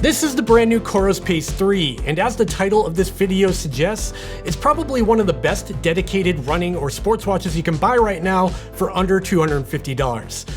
This is the brand new COROS Pace 3, and as the title of this video suggests, it's probably one of the best dedicated running or sports watches you can buy right now for under $250.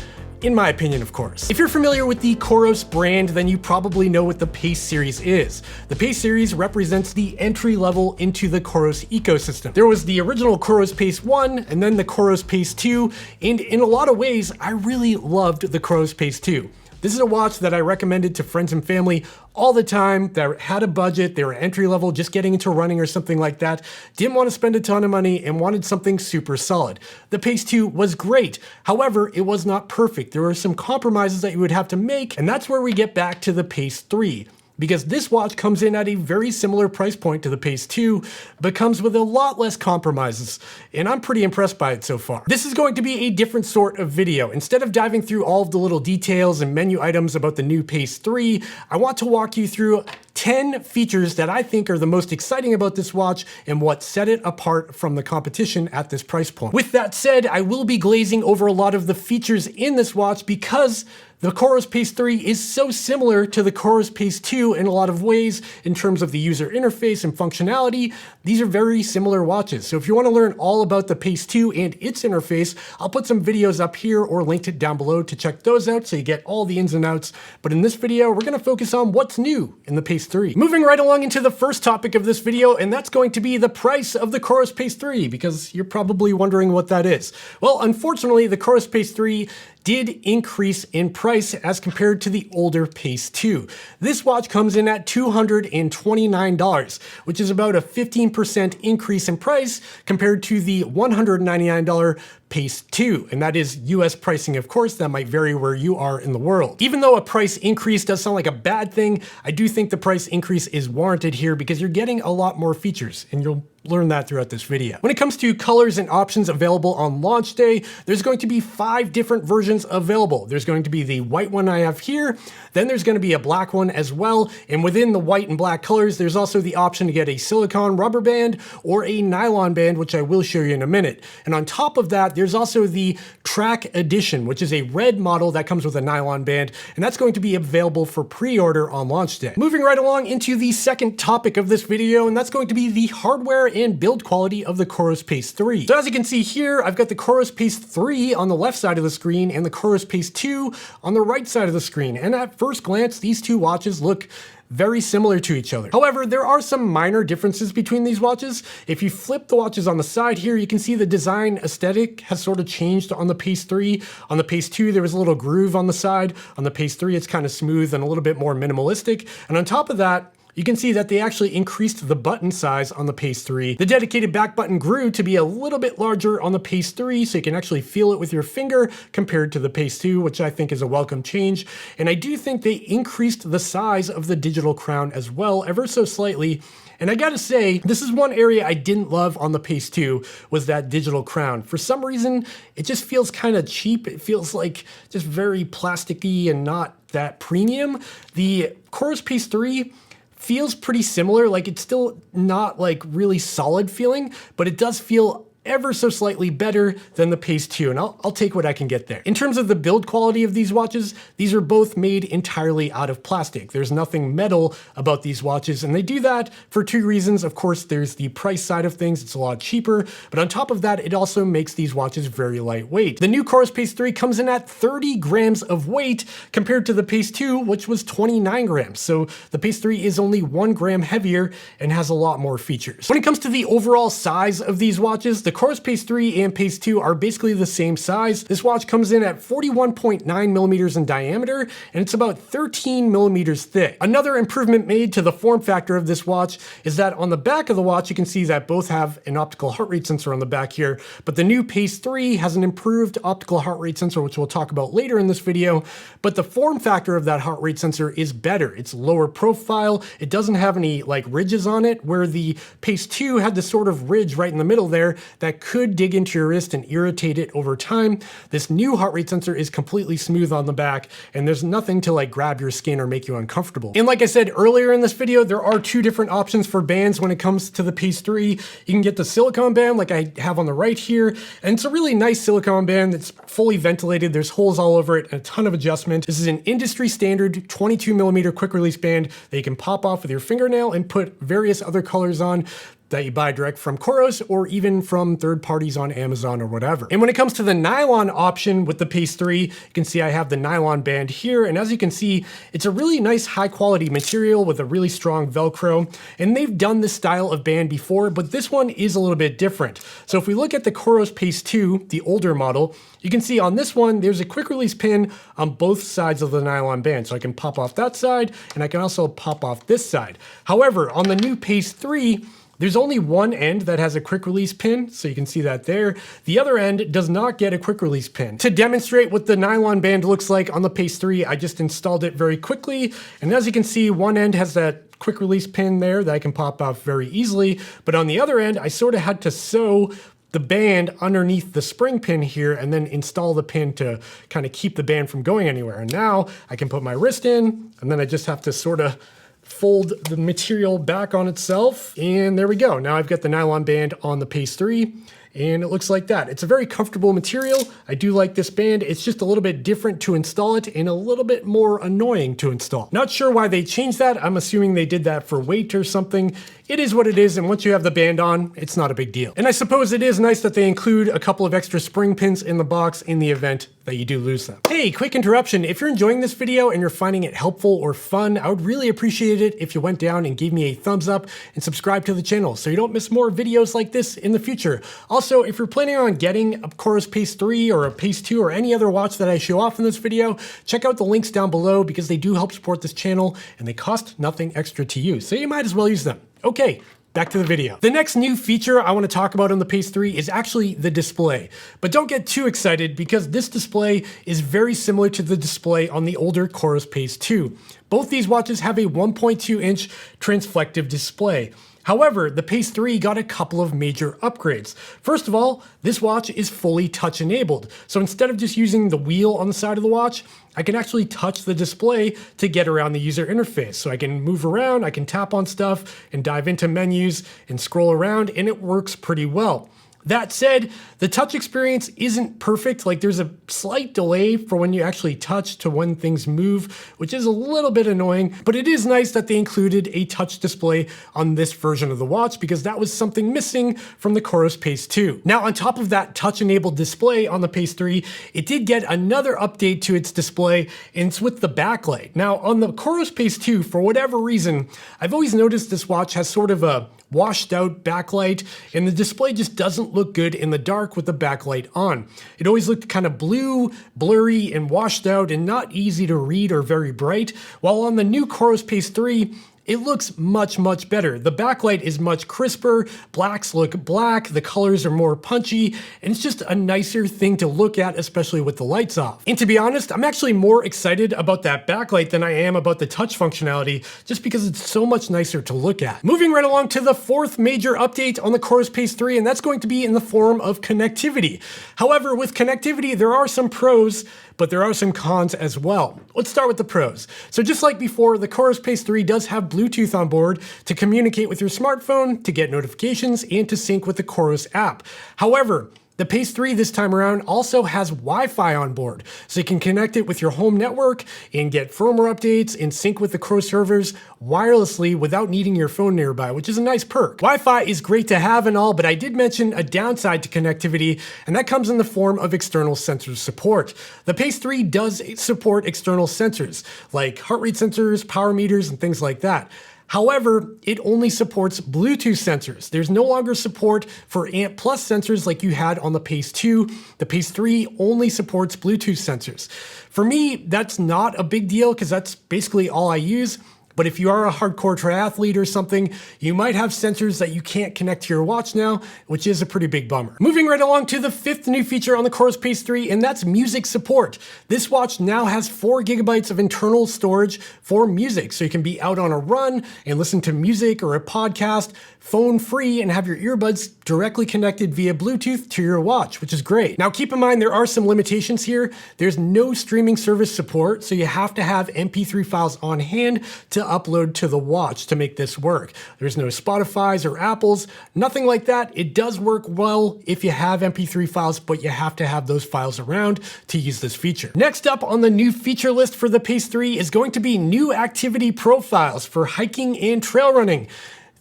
In my opinion, of course. If you're familiar with the COROS brand, then you probably know what the Pace series is. The Pace series represents the entry level into the COROS ecosystem. There was the original COROS Pace 1 and then the COROS Pace 2, and in a lot of ways, I really loved the COROS Pace 2. This is a watch that I recommended to friends and family all the time that had a budget, they were entry level, just getting into running or something like that, didn't want to spend a ton of money and wanted something super solid. The Pace 2 was great. However, it was not perfect. There were some compromises that you would have to make, and that's where we get back to the Pace 3. Because this watch comes in at a very similar price point to the Pace 2, but comes with a lot less compromises, and I'm pretty impressed by it so far. This is going to be a different sort of video. Instead of diving through all of the little details and menu items about the new Pace 3, I want to walk you through 10 features that I think are the most exciting about this watch and what set it apart from the competition at this price point. With that said, I will be glazing over a lot of the features in this watch because the COROS Pace 3 is so similar to the COROS Pace 2 in a lot of ways in terms of the user interface and functionality. These are very similar watches. So if you want to learn all about the Pace 2 and its interface, I'll put some videos up here or linked it down below to check those out so you get all the ins and outs. But in this video, we're going to focus on what's new in the Pace 3. Moving right along into the first topic of this video, and that's going to be the price of the COROS Pace 3, because you're probably wondering what that is. Well, unfortunately, the COROS Pace 3 did increase in price as compared to the older Pace 2. This watch comes in at $229, which is about a 15% increase in price compared to the $199 Pace 2, and that is US pricing, of course. That might vary where you are in the world. Even though a price increase does sound like a bad thing, I do think the price increase is warranted here because you're getting a lot more features, and you'll learn that throughout this video. When it comes to colors and options available on launch day, there's going to be 5 different versions available. There's going to be the white one I have here, then there's going to be a black one as well, and within the white and black colors, there's also the option to get a silicone rubber band or a nylon band, which I will show you in a minute. And on top of that, there's also the Track Edition, which is a red model that comes with a nylon band, and that's going to be available for pre-order on launch day. Moving right along into the second topic of this video, and that's going to be the hardware and build quality of the COROS Pace 3. So as you can see here, I've got the COROS Pace 3 on the left side of the screen and the COROS Pace 2 on the right side of the screen. And at first glance, these two watches look very similar to each other. However, there are some minor differences between these watches. If you flip the watches on the side here, you can see the design aesthetic has sort of changed on the Pace 3. On the Pace 2, there was a little groove on the side. On the Pace 3, it's kind of smooth and a little bit more minimalistic. And on top of that, you can see that they actually increased the button size on the Pace 3. The dedicated back button grew to be a little bit larger on the Pace 3, so you can actually feel it with your finger compared to the Pace 2, which I think is a welcome change. And I do think they increased the size of the digital crown as well, ever so slightly. And I gotta say, this is one area I didn't love on the Pace 2, was that digital crown. For some reason, it just feels kind of cheap. It feels like just very plasticky and not that premium. The COROS Pace 3 feels pretty similar. Like, it's still not like really solid feeling, but it does feel ever so slightly better than the Pace 2, and I'll take what I can get there. In terms of the build quality of these watches, these are both made entirely out of plastic. There's nothing metal about these watches, and they do that for 2 reasons. Of course, there's the price side of things. It's a lot cheaper, but on top of that, it also makes these watches very lightweight. The new COROS Pace 3 comes in at 30 grams of weight compared to the Pace 2, which was 29 grams. So the Pace 3 is only 1 gram heavier and has a lot more features. When it comes to the overall size of these watches, the COROS Pace 3 and Pace 2 are basically the same size. This watch comes in at 41.9 millimeters in diameter, and it's about 13 millimeters thick. Another improvement made to the form factor of this watch is that on the back of the watch, you can see that both have an optical heart rate sensor on the back here, but the new Pace 3 has an improved optical heart rate sensor, which we'll talk about later in this video, but the form factor of that heart rate sensor is better. It's lower profile. It doesn't have any like ridges on it, where the Pace 2 had this sort of ridge right in the middle there that could dig into your wrist and irritate it over time. This new heart rate sensor is completely smooth on the back, and there's nothing to like grab your skin or make you uncomfortable. And like I said earlier in this video, there are two different options for bands when it comes to the Pace 3. You can get the silicone band like I have on the right here, and it's a really nice silicone band that's fully ventilated. There's holes all over it and a ton of adjustment. This is an industry standard 22mm quick release band that you can pop off with your fingernail and put various other colors on that you buy direct from COROS or even from third parties on Amazon or whatever. And when it comes to the nylon option with the Pace 3, you can see I have the nylon band here, and as you can see, it's a really nice high quality material with a really strong Velcro, and they've done this style of band before, but this one is a little bit different. So if we look at the COROS Pace 2, the older model, you can see on this one, there's a quick release pin on both sides of the nylon band. So I can pop off that side, and I can also pop off this side. However, on the new Pace 3, there's only one end that has a quick release pin, so you can see that there. The other end does not get a quick release pin. To demonstrate what the nylon band looks like on the Pace 3, I just installed it very quickly. And as you can see, one end has that quick release pin there that I can pop off very easily. But on the other end, I sort of had to sew the band underneath the spring pin here and then install the pin to kind of keep the band from going anywhere. And now I can put my wrist in, and then I just have to sort of fold the material back on itself, and there we go. Now I've got the nylon band on the Pace 3, and it looks like that. It's a very comfortable material. I do like this band. It's just a little bit different to install it and a little bit more annoying to install. Not sure why they changed that. I'm assuming they did that for weight or something. It is what it is, and once you have the band on, it's not a big deal. And I suppose it is nice that they include a couple of extra spring pins in the box in the event that you do lose them. Hey, quick interruption. If you're enjoying this video and you're finding it helpful or fun, I would really appreciate it if you went down and gave me a thumbs up and subscribe to the channel so you don't miss more videos like this in the future. Also, if you're planning on getting a COROS Pace 3 or a Pace 2 or any other watch that I show off in this video, check out the links down below because they do help support this channel and they cost nothing extra to use, so you might as well use them. Okay, back to the video. The next new feature I want to talk about on the Pace 3 is actually the display. But don't get too excited because this display is very similar to the display on the older COROS Pace 2. Both these watches have a 1.2-inch transflective display. However, the Pace 3 got a couple of major upgrades. First of all, this watch is fully touch enabled. So instead of just using the wheel on the side of the watch, I can actually touch the display to get around the user interface. So I can move around, I can tap on stuff and dive into menus and scroll around, and it works pretty well. That said, the touch experience isn't perfect. Like there's a slight delay for when you actually touch to when things move, which is a little bit annoying, but it is nice that they included a touch display on this version of the watch because that was something missing from the COROS Pace 2. Now, on top of that touch-enabled display on the Pace 3, it did get another update to its display, and it's with the backlight. Now, on the COROS Pace 2, for whatever reason, I've always noticed this watch has sort of a washed out backlight, and the display just doesn't look good in the dark with the backlight on. It always looked kind of blue, blurry, and washed out and not easy to read or very bright, while on the new COROS Pace 3, it looks much, much better. The backlight is much crisper, blacks look black, the colors are more punchy, and it's just a nicer thing to look at, especially with the lights off. And to be honest, I'm actually more excited about that backlight than I am about the touch functionality, just because it's so much nicer to look at. Moving right along to the fourth major update on the COROS Pace 3, and that's going to be in the form of connectivity. However, with connectivity, there are some pros, but there are some cons as well. Let's start with the pros. So just like before, the COROS Pace 3 does have Bluetooth on board to communicate with your smartphone, to get notifications, and to sync with the COROS app. However, the Pace 3 this time around also has Wi-Fi on board, so you can connect it with your home network and get firmware updates and sync with the COROS servers wirelessly without needing your phone nearby, which is a nice perk. Wi-Fi is great to have and all, but I did mention a downside to connectivity, and that comes in the form of external sensor support. The Pace 3 does support external sensors, like heart rate sensors, power meters, and things like that. However, it only supports Bluetooth sensors. There's no longer support for ANT+ sensors like you had on the Pace 2. The Pace 3 only supports Bluetooth sensors. For me, that's not a big deal because that's basically all I use. But if you are a hardcore triathlete or something, you might have sensors that you can't connect to your watch now, which is a pretty big bummer. Moving right along to the fifth new feature on the COROS Pace 3, and that's music support. This watch now has 4 gigabytes of internal storage for music, so you can be out on a run and listen to music or a podcast phone free and have your earbuds directly connected via Bluetooth to your watch, which is great. Now keep in mind there are some limitations here. There's no streaming service support, so you have to have MP3 files on hand to upload to the watch to make this work. There's no Spotify's or Apple's, nothing like that. It does work well if you have MP3 files, but you have to have those files around to use this feature. Next up on the new feature list for the Pace 3 is going to be new activity profiles for hiking and trail running.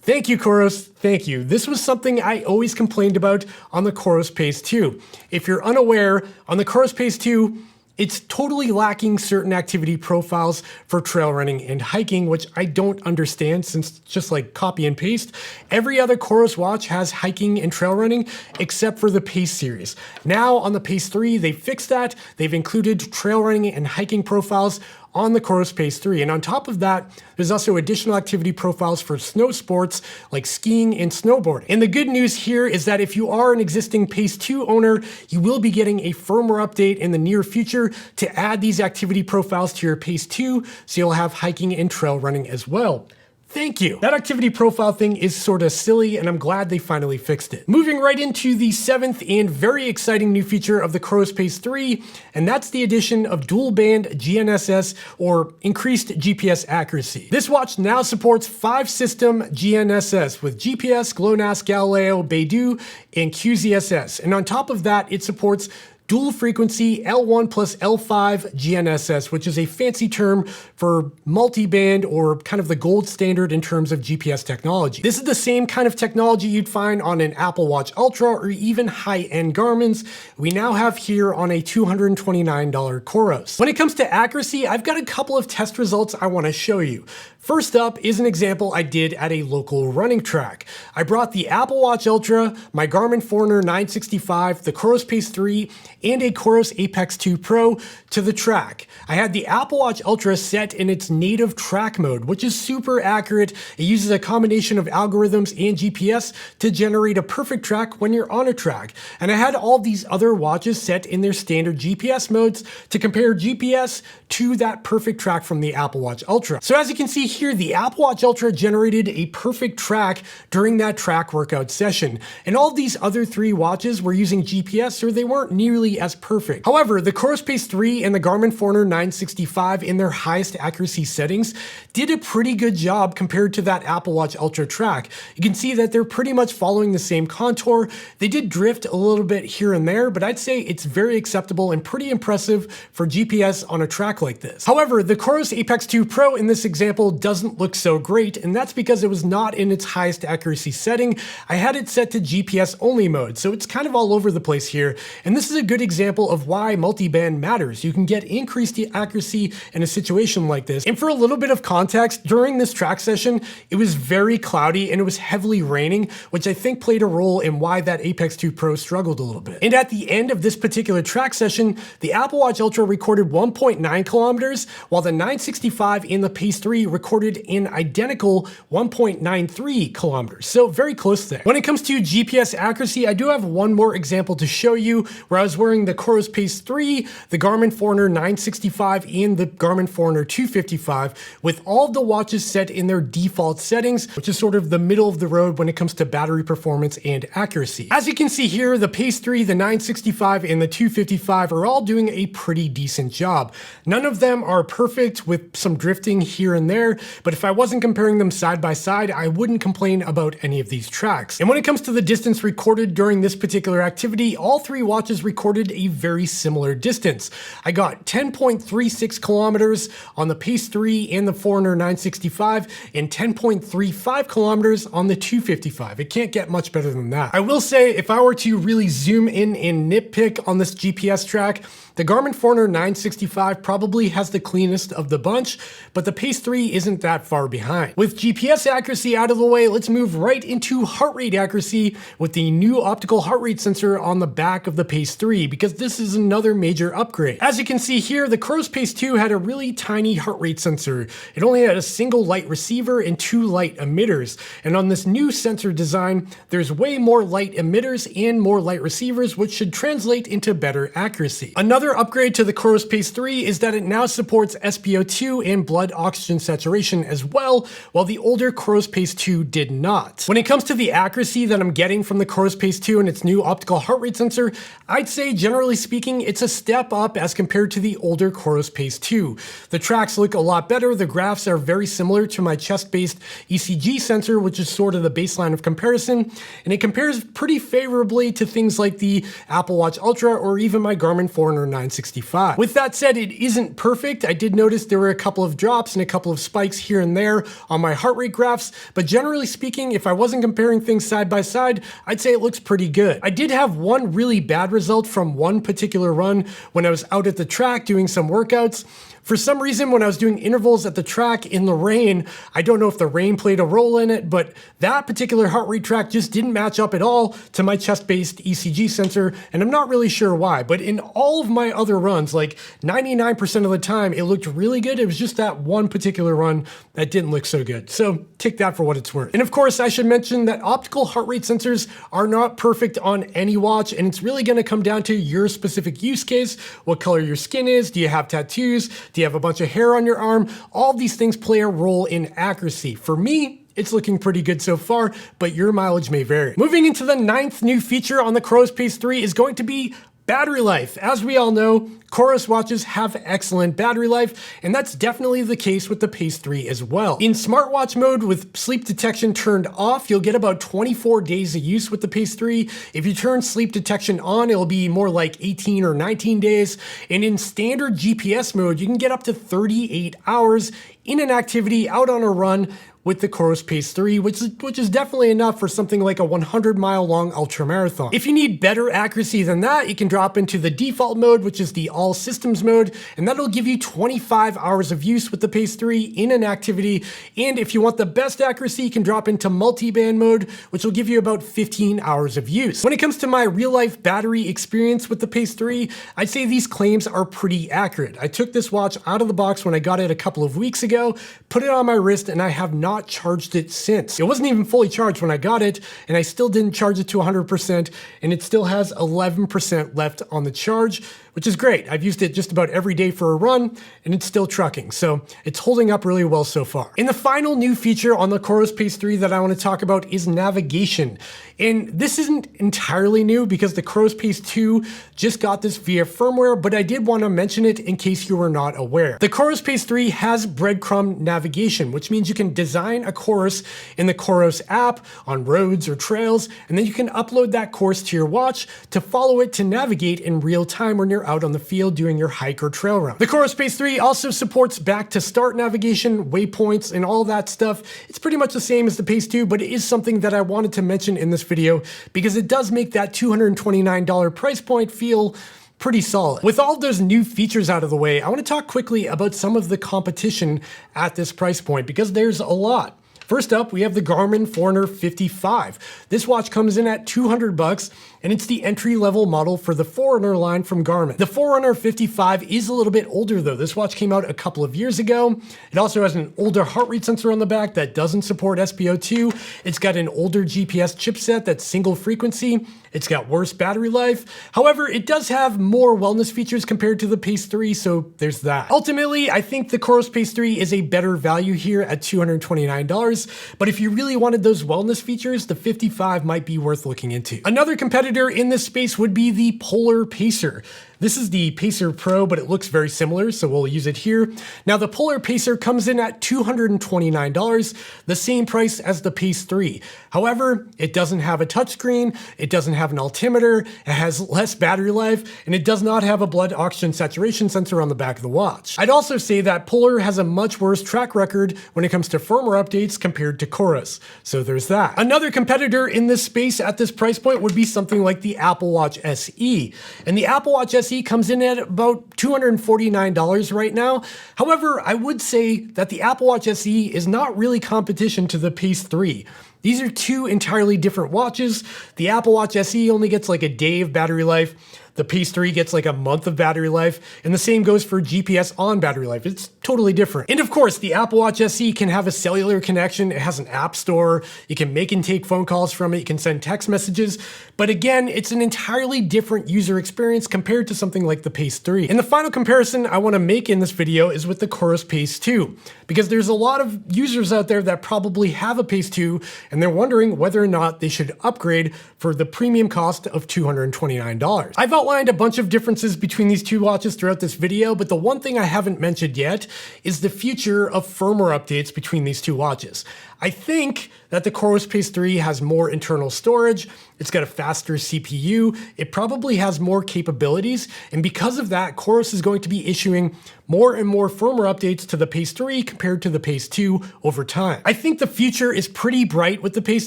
Thank you, COROS. Thank you. This was something I always complained about on the COROS Pace 2. If you're unaware, on the COROS Pace 2, it's totally lacking certain activity profiles for trail running and hiking, which I don't understand since it's just like copy and paste. Every other COROS watch has hiking and trail running except for the Pace series. Now on the Pace 3, they fixed that. They've included trail running and hiking profiles on the COROS Pace 3. And on top of that, there's also additional activity profiles for snow sports like skiing and snowboarding. And the good news here is that if you are an existing Pace 2 owner, you will be getting a firmware update in the near future to add these activity profiles to your Pace 2, so you'll have hiking and trail running as well. Thank you. That activity profile thing is sort of silly, and I'm glad they finally fixed it. Moving right into the 7th and very exciting new feature of the COROS Pace 3, and that's the addition of dual band GNSS, or increased GPS accuracy. This watch now supports 5-system GNSS with GPS, GLONASS, Galileo, Beidou, and QZSS. And on top of that, it supports dual frequency L1 plus L5 GNSS, which is a fancy term for multi-band or kind of the gold standard in terms of GPS technology. This is the same kind of technology you'd find on an Apple Watch Ultra or even high-end Garmin's. We now have here on a $229 COROS. When it comes to accuracy, I've got a couple of test results I want to show you. First up is an example I did at a local running track. I brought the Apple Watch Ultra, my Garmin Forerunner 965, the COROS Pace 3, and a COROS Apex 2 Pro to the track. I had the Apple Watch Ultra set in its native track mode, which is super accurate. It uses a combination of algorithms and GPS to generate a perfect track when you're on a track. And I had all these other watches set in their standard GPS modes to compare GPS to that perfect track from the Apple Watch Ultra. So as you can see here, the Apple Watch Ultra generated a perfect track during that track workout session. And all these other 3 watches were using GPS, so they weren't nearly as perfect. However, the COROS Pace 3 and the Garmin Forerunner 965 in their highest accuracy settings did a pretty good job compared to that Apple Watch Ultra track. You can see that they're pretty much following the same contour. They did drift a little bit here and there, but I'd say it's very acceptable and pretty impressive for GPS on a track like this. However, the COROS Apex 2 Pro in this example doesn't look so great, and that's because it was not in its highest accuracy setting. I had it set to GPS only mode, so it's kind of all over the place here, and this is a good example of why multiband matters. You can get increased accuracy in a situation like this. And for a little bit of context, during this track session, it was very cloudy and it was heavily raining, which I think played a role in why that Apex 2 Pro struggled a little bit. And at the end of this particular track session, the Apple Watch Ultra recorded 1.9 kilometers, while the 965 and the Pace 3 recorded an identical 1.93 kilometers. So very close there. When it comes to GPS accuracy, I do have one more example to show you where I was wearing the COROS Pace 3, the Garmin Forerunner 965, and the Garmin Forerunner 255 with all of the watches set in their default settings, which is sort of the middle of the road when it comes to battery performance and accuracy. As you can see here, the Pace 3, the 965, and the 255 are all doing a pretty decent job. None of them are perfect with some drifting here and there, but if I wasn't comparing them side by side, I wouldn't complain about any of these tracks. And when it comes to the distance recorded during this particular activity, all 3 watches recorded a very similar distance. I got 10.36 kilometers on the Pace 3 and the Forerunner 965 and 10.35 kilometers on the 255. It can't get much better than that. I will say, if I were to really zoom in and nitpick on this GPS track, the Garmin Forerunner 965 probably has the cleanest of the bunch, but the Pace 3 isn't isn't that far behind. With GPS accuracy out of the way, let's move right into heart rate accuracy with the new optical heart rate sensor on the back of the Pace 3, because this is another major upgrade. As you can see here, the COROS Pace 2 had a really tiny heart rate sensor. It only had a single light receiver and 2 light emitters. And on this new sensor design, there's way more light emitters and more light receivers, which should translate into better accuracy. Another upgrade to the COROS Pace 3 is that it now supports SpO2 and blood oxygen saturation as well, while the older COROS Pace 2 did not. When it comes to the accuracy that I'm getting from the COROS Pace 2 and its new optical heart rate sensor, I'd say generally speaking, it's a step up as compared to the older COROS Pace 2. The tracks look a lot better. The graphs are very similar to my chest-based ECG sensor, which is sort of the baseline of comparison, and it compares pretty favorably to things like the Apple Watch Ultra or even my Garmin Forerunner 965. With that said, it isn't perfect. I did notice there were a couple of drops and a couple of spikes here and there on my heart rate graphs, but generally speaking, if I wasn't comparing things side by side, I'd say it looks pretty good. I did have one really bad result from one particular run when I was out at the track doing some workouts. For some reason, when I was doing intervals at the track in the rain, I don't know if the rain played a role in it, but that particular heart rate track just didn't match up at all to my chest-based ECG sensor, and I'm not really sure why. But in all of my other runs, like 99% of the time, it looked really good. It was just that one particular run that didn't look so good. So take that for what it's worth. And of course, I should mention that optical heart rate sensors are not perfect on any watch, and it's really going to come down to your specific use case, what color your skin is, do you have tattoos, do you have a bunch of hair on your arm? All these things play a role in accuracy. For me, it's looking pretty good so far, but your mileage may vary. Moving into the 9th new feature on the COROS Pace 3 is going to be battery life. As we all know, COROS watches have excellent battery life, and that's definitely the case with the Pace 3 as well. In smartwatch mode with sleep detection turned off, you'll get about 24 days of use with the Pace 3. If you turn sleep detection on, it'll be more like 18 or 19 days. And in standard GPS mode, you can get up to 38 hours in an activity out on a run with the COROS Pace 3, which is definitely enough for something like a 100-mile long ultra marathon. If you need better accuracy than that, you can drop into the default mode, which is the all systems mode, and that'll give you 25 hours of use with the Pace 3 in an activity. And if you want the best accuracy, you can drop into multi-band mode, which will give you about 15 hours of use. When it comes to my real-life battery experience with the Pace 3, I'd say these claims are pretty accurate. I took this watch out of the box when I got it a couple of weeks ago, put it on my wrist, and I have not charged it since. It wasn't even fully charged when I got it, and I still didn't charge it to 100%, and it still has 11% left on the charge, which is great. I've used it just about every day for a run, and it's still trucking, so it's holding up really well so far. And the final new feature on the COROS Pace 3 that I want to talk about is navigation. And this isn't entirely new because the COROS Pace 2 just got this via firmware, but I did want to mention it in case you were not aware. The COROS Pace 3 has breadcrumb navigation, which means you can design a course in the COROS app on roads or trails, and then you can upload that course to your watch to follow it to navigate in real time when you're out on the field doing your hike or trail run. The COROS Pace 3 also supports back to start navigation, waypoints, and all that stuff. It's pretty much the same as the Pace 2, but it is something that I wanted to mention in this video because it does make that $229 price point feel pretty solid. With all of those new features out of the way, I want to talk quickly about some of the competition at this price point because there's a lot. First up, we have the Garmin Forerunner 55. This watch comes in at $200, and it's the entry-level model for the Forerunner line from Garmin. The Forerunner 55 is a little bit older though. This watch came out a couple of years ago. It also has an older heart rate sensor on the back that doesn't support SpO2. It's got an older GPS chipset that's single frequency. It's got worse battery life. However, it does have more wellness features compared to the Pace 3, so there's that. Ultimately, I think the COROS Pace 3 is a better value here at $229, but if you really wanted those wellness features, the 55 might be worth looking into. Another competitor in this space would be the Polar Pacer. This is the Pacer Pro, but it looks very similar, so we'll use it here. Now, the Polar Pacer comes in at $229, the same price as the Pace 3. However, it doesn't have a touchscreen, it doesn't have an altimeter, it has less battery life, and it does not have a blood oxygen saturation sensor on the back of the watch. I'd also say that Polar has a much worse track record when it comes to firmware updates compared to COROS, so there's that. Another competitor in this space at this price point would be something like the Apple Watch SE. And the Apple Watch SE SE comes in at about $249 right now. However, I would say that the Apple Watch SE is not really competition to the Pace 3. These are two entirely different watches. The Apple Watch SE only gets like a day of battery life. The Pace 3 gets like a month of battery life, and the same goes for GPS on battery life. It's totally different. And of course, the Apple Watch SE can have a cellular connection. It has an app store. You can make and take phone calls from it. You can send text messages. But again, it's an entirely different user experience compared to something like the Pace 3. And the final comparison I want to make in this video is with the COROS Pace 2, because there's a lot of users out there that probably have a Pace 2, and they're wondering whether or not they should upgrade for the premium cost of $229. I've outlined a bunch of differences between these two watches throughout this video, but the one thing I haven't mentioned yet is the future of firmware updates between these two watches. I think that the COROS Pace 3 has more internal storage, it's got a faster CPU, it probably has more capabilities, and because of that, COROS is going to be issuing more and more firmware updates to the Pace 3 compared to the Pace 2 over time. I think the future is pretty bright with the Pace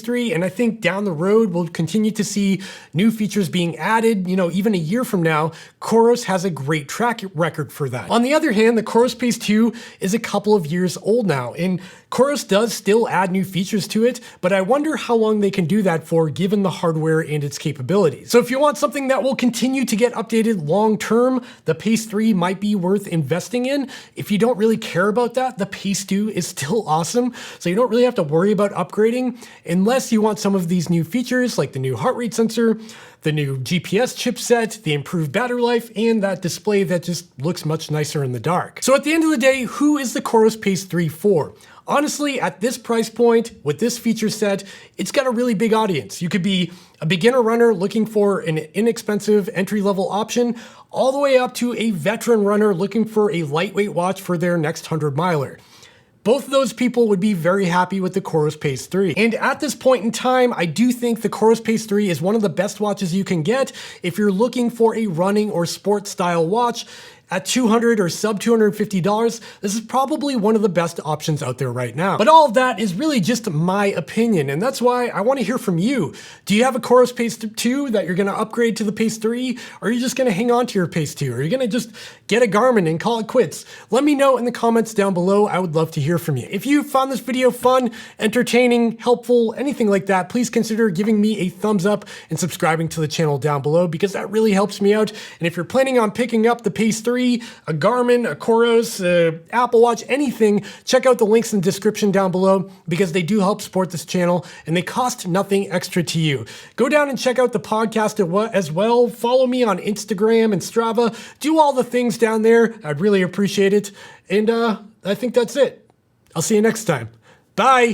3, and I think down the road we'll continue to see new features being added. You know, even a year from now, COROS has a great track record for that. On the other hand, the COROS Pace 2 is a couple of years old now, and COROS does still add new features to it, but I wonder how long they can do that for given the hardware and its capabilities. So if you want something that will continue to get updated long term, the Pace 3 might be worth investing in. If you don't really care about that, the Pace 2 is still awesome, so you don't really have to worry about upgrading unless you want some of these new features like the new heart rate sensor, the new GPS chipset, the improved battery life, and that display that just looks much nicer in the dark. So at the end of the day, who is the COROS Pace 3 for? Honestly, at this price point, with this feature set, it's got a really big audience. You could be a beginner runner looking for an inexpensive entry-level option, all the way up to a veteran runner looking for a lightweight watch for their next 100-miler. Both of those people would be very happy with the COROS Pace 3. And at this point in time, I do think the COROS Pace 3 is one of the best watches you can get if you're looking for a running or sports style watch. At $200 or sub $250, this is probably one of the best options out there right now. But all of that is really just my opinion, and that's why I want to hear from you. Do you have a COROS Pace 2 that you're going to upgrade to the Pace 3? Or are you just going to hang on to your Pace 2? Or are you going to just get a Garmin and call it quits? Let me know in the comments down below. I would love to hear from you. If you found this video fun, entertaining, helpful, anything like that, please consider giving me a thumbs up and subscribing to the channel down below, because that really helps me out. And if you're planning on picking up the Pace 3, a Garmin, a COROS, Apple Watch, anything, check out the links in the description down below, because they do help support this channel and they cost nothing extra to you. Go down and check out the podcast as well. Follow me on Instagram and Strava. Do all the things down there. I'd really appreciate it. And I think that's it. I'll see you next time. Bye.